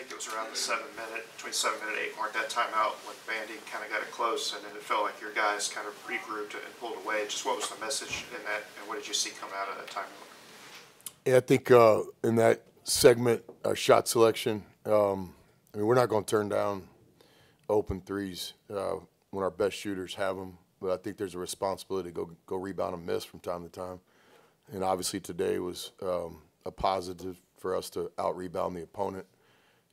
think it was around the between 7 minute and 8 mark, that timeout when Vandy kind of got it close, and then it felt like your guys kind of regrouped and pulled away. Just what was the message in that, and what did you see come out of that timeout? Yeah, I think in that segment, shot selection, I mean, we're not going to turn down open threes when our best shooters have them, but I think there's a responsibility to go rebound and miss from time to time. And obviously today was a positive for us to out-rebound the opponent.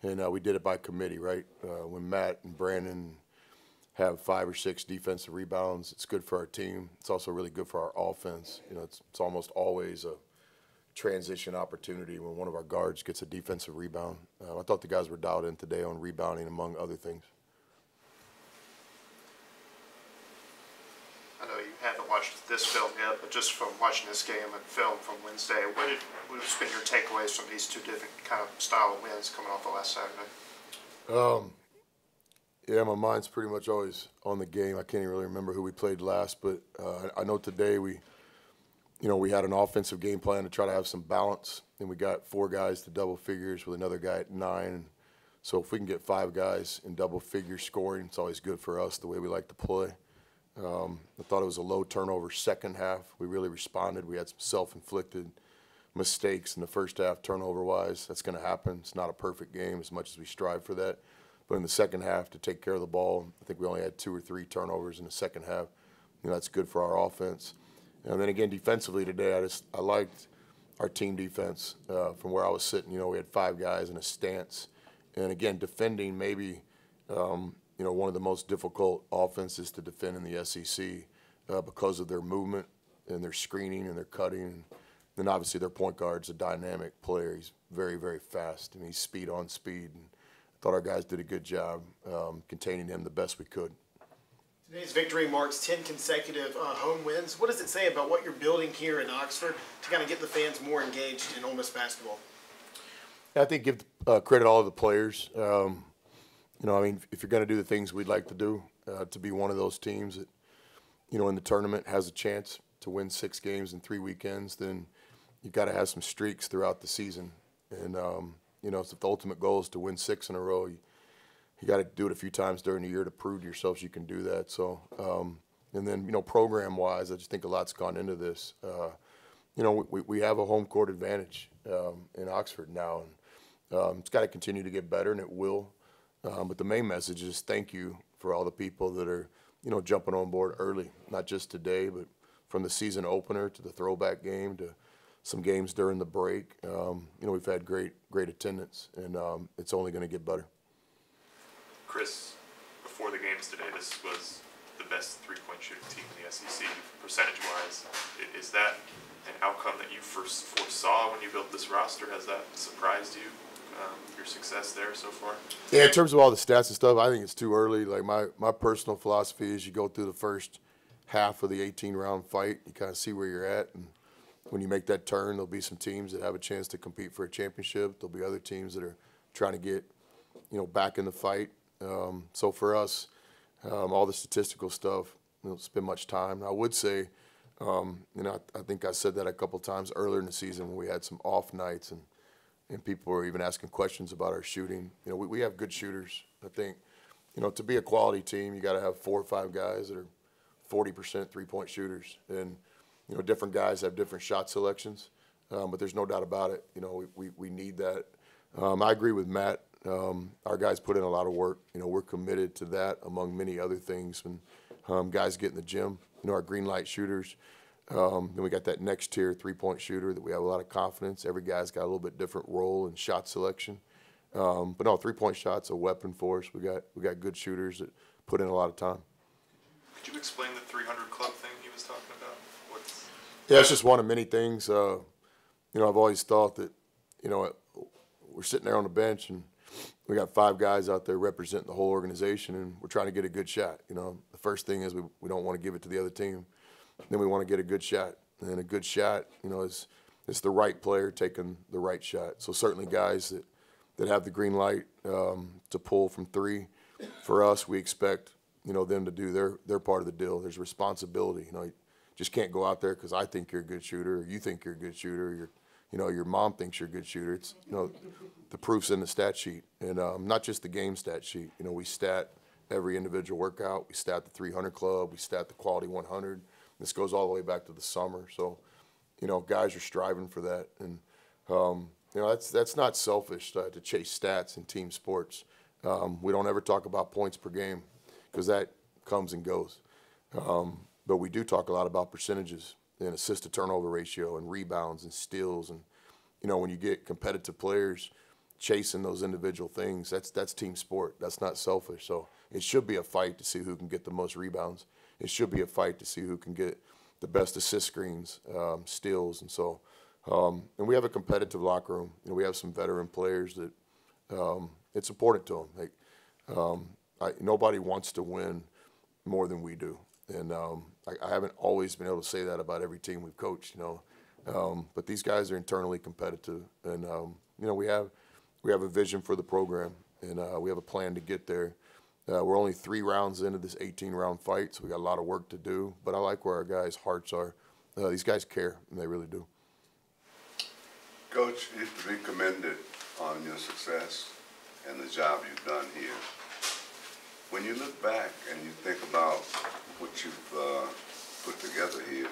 And we did it by committee, right? When Matt and Brandon have 5 or 6 defensive rebounds, it's good for our team. It's also really good for our offense. You know, it's almost always a transition opportunity when one of our guards gets a defensive rebound. I thought the guys were dialed in today on rebounding, among other things. I know you haven't watched this film yet, but just from watching this game and film from Wednesday, what has been your takeaways from these two different kind of style of wins coming off the last Saturday? Yeah, my mind's pretty much always on the game. I can't even really remember who we played last, but I know today we had an offensive game plan to try to have some balance, and we got 4 guys to double figures with another guy at 9. And so if we can get 5 guys in double figure scoring, it's always good for us the way we like to play. I thought it was a low turnover second half. We really responded. We had some self-inflicted mistakes in the first half turnover-wise. That's going to happen. It's not a perfect game as much as we strive for that. But in the second half, to take care of the ball, I think we only had 2 or 3 turnovers in the second half. You know, that's good for our offense. And then again, defensively today, I liked our team defense from where I was sitting. You know, we had 5 guys in a stance. And again, defending maybe one of the most difficult offenses to defend in the SEC because of their movement and their screening and their cutting. And then obviously their point guard's a dynamic player. He's very, very fast, and he's speed on speed. And I thought our guys did a good job containing him the best we could. Today's victory marks 10 consecutive home wins. What does it say about what you're building here in Oxford to kind of get the fans more engaged in Ole Miss basketball? I think give credit all of the players. I mean, if you're going to do the things we'd like to do, to be one of those teams that, in the tournament has a chance to win 6 games in 3 weekends, then you've got to have some streaks throughout the season. And, so if the ultimate goal is to win 6 in a row, you got to do it a few times during the year to prove to yourselves you can do that. So, and then, program-wise, I just think a lot's gone into this. We have a home court advantage in Oxford now, and it's got to continue to get better, and it will. But the main message is thank you for all the people that are, jumping on board early, not just today, but from the season opener to the throwback game to some games during the break. We've had great attendance, and it's only going to get better. Chris, before the games today, this was the best three-point shooting team in the SEC, percentage-wise. Is that an outcome that you first foresaw when you built this roster? Has that surprised you, your success there so far? Yeah, in terms of all the stats and stuff, I think it's too early. Like my personal philosophy is you go through the first half of the 18-round fight, you kind of see where you're at, and when you make that turn, there'll be some teams that have a chance to compete for a championship. There'll be other teams that are trying to get, back in the fight. So for us, all the statistical stuff, don't spend much time. I would say, I think I said that a couple times earlier in the season when we had some off nights and people were even asking questions about our shooting. We have good shooters. I think, to be a quality team, you got to have 4 or 5 guys that are 40% three-point shooters. And, different guys have different shot selections, but there's no doubt about it. We need that. I agree with Matt. Our guys put in a lot of work. We're committed to that among many other things. When guys get in the gym, our green light shooters. Then we got that next tier three-point shooter that we have a lot of confidence. Every guy's got a little bit different role in shot selection. But no, three-point shot's a weapon for us. We got good shooters that put in a lot of time. Could you explain the 300 club thing he was talking about? Yeah, it's just one of many things. I've always thought that, we're sitting there on the bench and we got 5 guys out there representing the whole organization, and we're trying to get a good shot. The first thing is we don't want to give it to the other team. Then we want to get a good shot. And a good shot, is the right player taking the right shot. So certainly guys that have the green light to pull from 3, for us, we expect, them to do their part of the deal. There's responsibility. You just can't go out there because I think you're a good shooter or you think you're a good shooter. You're your mom thinks you're a good shooter. It's, the proof's in the stat sheet, and not just the game stat sheet. We stat every individual workout. We stat the 300 club. We stat the quality 100. This goes all the way back to the summer. So, guys are striving for that, and that's not selfish to chase stats in team sports. We don't ever talk about points per game because that comes and goes. But we do talk a lot about percentages and assist to turnover ratio and rebounds and steals. And, when you get competitive players chasing those individual things, that's team sport. That's not selfish. So it should be a fight to see who can get the most rebounds. It should be a fight to see who can get the best assist screens, steals. And so, and we have a competitive locker room. We have some veteran players that it's important to them. Nobody wants to win more than we do. And I haven't always been able to say that about every team we've coached, but these guys are internally competitive, and we have a vision for the program, and we have a plan to get there. We're only 3 rounds into this 18-round fight, so we got a lot of work to do. But I like where our guys' hearts are. These guys care, and they really do. Coach, you're to be commended on your success and the job you've done here. When you look back and you think about what you've put together here,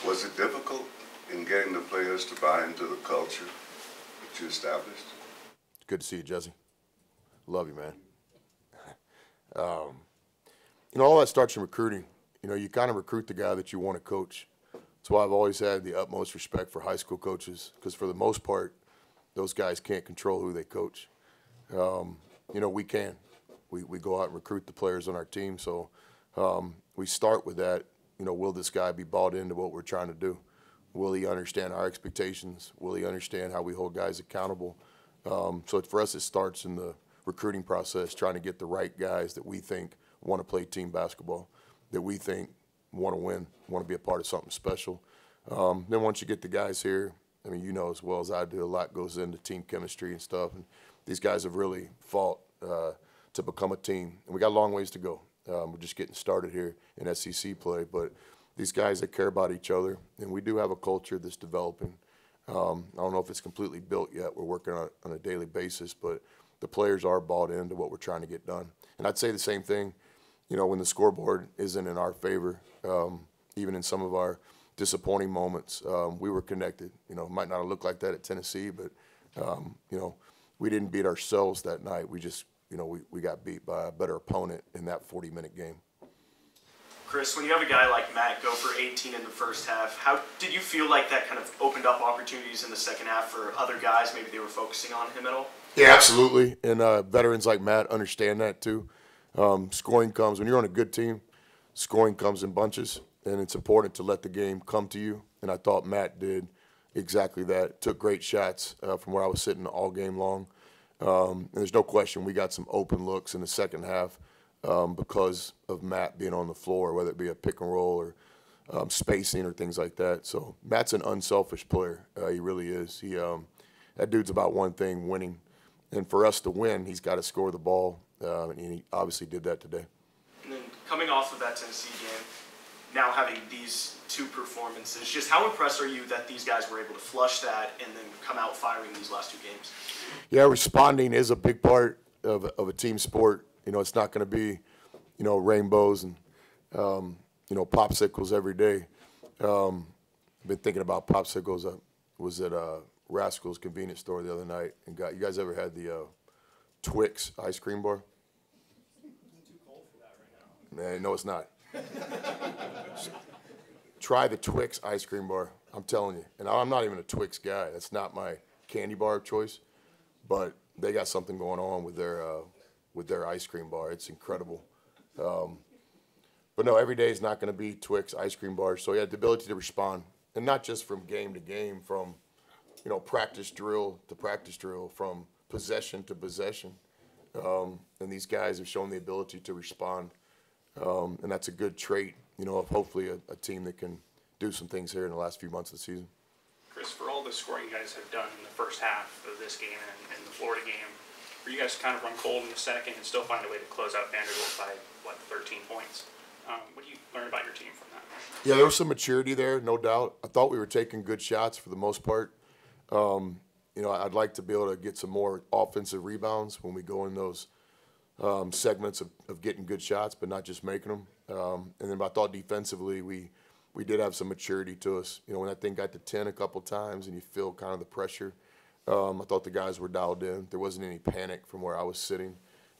was it difficult in getting the players to buy into the culture that you established? Good to see you, Jesse. Love you, man. All that starts in recruiting. You kind of recruit the guy that you want to coach. That's why I've always had the utmost respect for high school coaches, because for the most part, those guys can't control who they coach. We can. We go out and recruit the players on our team. So we start with that. Will this guy be bought into what we're trying to do? Will he understand our expectations? Will he understand how we hold guys accountable? So for us, it starts in the recruiting process, trying to get the right guys that we think want to play team basketball, that we think want to win, want to be a part of something special. Then once you get the guys here, as well as I do, a lot goes into team chemistry and stuff. And these guys have really fought to become a team. And we got a long ways to go. We're just getting started here in SEC play. But these guys that care about each other, and we do have a culture that's developing. I don't know if it's completely built yet. We're working on it on a daily basis, but the players are bought into what we're trying to get done. And I'd say the same thing, when the scoreboard isn't in our favor, even in some of our disappointing moments, we were connected. It might not have looked like that at Tennessee, but, we didn't beat ourselves that night. We just, we got beat by a better opponent in that 40-minute game. Chris, when you have a guy like Matt go for 18 in the first half, how did you feel like that kind of opened up opportunities in the second half for other guys? Maybe they were focusing on him at all? Yeah, absolutely. And veterans like Matt understand that too. Scoring comes, when you're on a good team, scoring comes in bunches, and it's important to let the game come to you. And I thought Matt did exactly that. Took great shots from where I was sitting all game long. And there's no question we got some open looks in the second half because of Matt being on the floor, whether it be a pick and roll or spacing or things like that. So Matt's an unselfish player. He really is. That dude's about one thing, winning. And for us to win, he's got to score the ball, and he obviously did that today. And then coming off of that Tennessee game, now having these 2 performances, just how impressed are you that these guys were able to flush that and then come out firing these last 2 games? Yeah, responding is a big part of a team sport. It's not going to be, rainbows and, popsicles every day. I've been thinking about popsicles. I was at Rascal's convenience store the other night and you guys ever had the Twix ice cream bar? It's too cold for that right now. Man, no, it's not. Try the Twix ice cream bar. I'm telling you. And I'm not even a Twix guy. That's not my candy bar of choice. But they got something going on with their ice cream bar. It's incredible. But no, every day is not going to be Twix ice cream bars. So, yeah, the ability to respond. And not just from game to game, from practice drill to practice drill, from possession to possession. And these guys have shown the ability to respond. And that's a good trait, of hopefully a team that can do some things here in the last few months of the season. Chris, for all the scoring you guys have done in the first half of this game and the Florida game, for you guys to kind of run cold in the second and still find a way to close out Vanderbilt by, 13 points. What do you learn about your team from that? Yeah, there was some maturity there, no doubt. I thought we were taking good shots for the most part. You know, I'd like to be able to get some more offensive rebounds when we go in those segments of getting good shots, but not just making them. And then I thought defensively, we did have some maturity to us. You know, when that thing got to 10 a couple times and you feel kind of the pressure, I thought the guys were dialed in. There wasn't any panic from where I was sitting.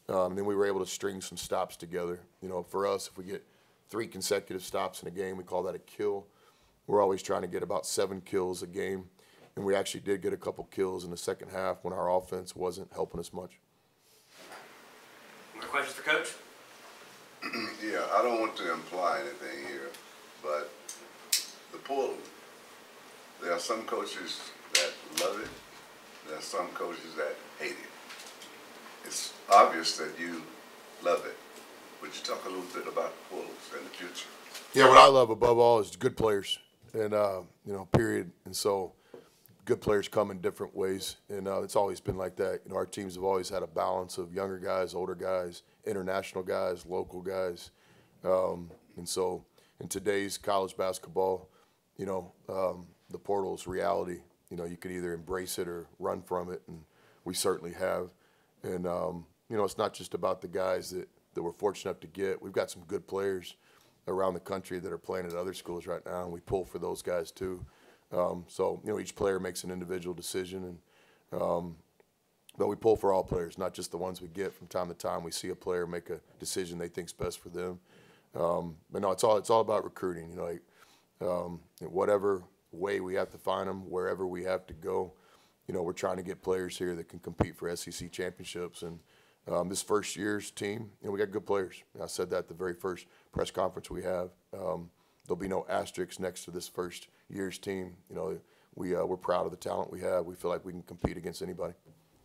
And then we were able to string some stops together. You know, for us, if we get 3 consecutive stops in a game, we call that a kill. We're always trying to get about 7 kills a game. And we actually did get a couple kills in the second half when our offense wasn't helping us much. More questions for Coach? Yeah, I don't want to imply anything here, but the portal, there are some coaches that love it, there are some coaches that hate it. It's obvious that you love it. Would you talk a little bit about the portals and the future? Yeah, what I love above all is good players, and you know, period. And so, good players come in different ways, and it's always been like that. You know, our teams have always had a balance of younger guys, older guys, international guys, local guys, and so in today's college basketball, you know, the portal's reality. You know, you could either embrace it or run from it, and we certainly have. And you know, it's not just about the guys that we're fortunate enough to get. We've got some good players around the country that are playing at other schools right now, and we pull for those guys too. So, you know, each player makes an individual decision, and but we pull for all players, not just the ones we get. From time to time, we see a player make a decision they think's best for them. But no, it's all about recruiting. You know, like whatever way we have to find them, wherever we have to go. You know, we're trying to get players here that can compete for SEC championships. And this first year's team, you know, we got good players. I said that at the very first press conference we have. There'll be no asterisks next to this first year's team. You know, we're proud of the talent we have. We feel like we can compete against anybody.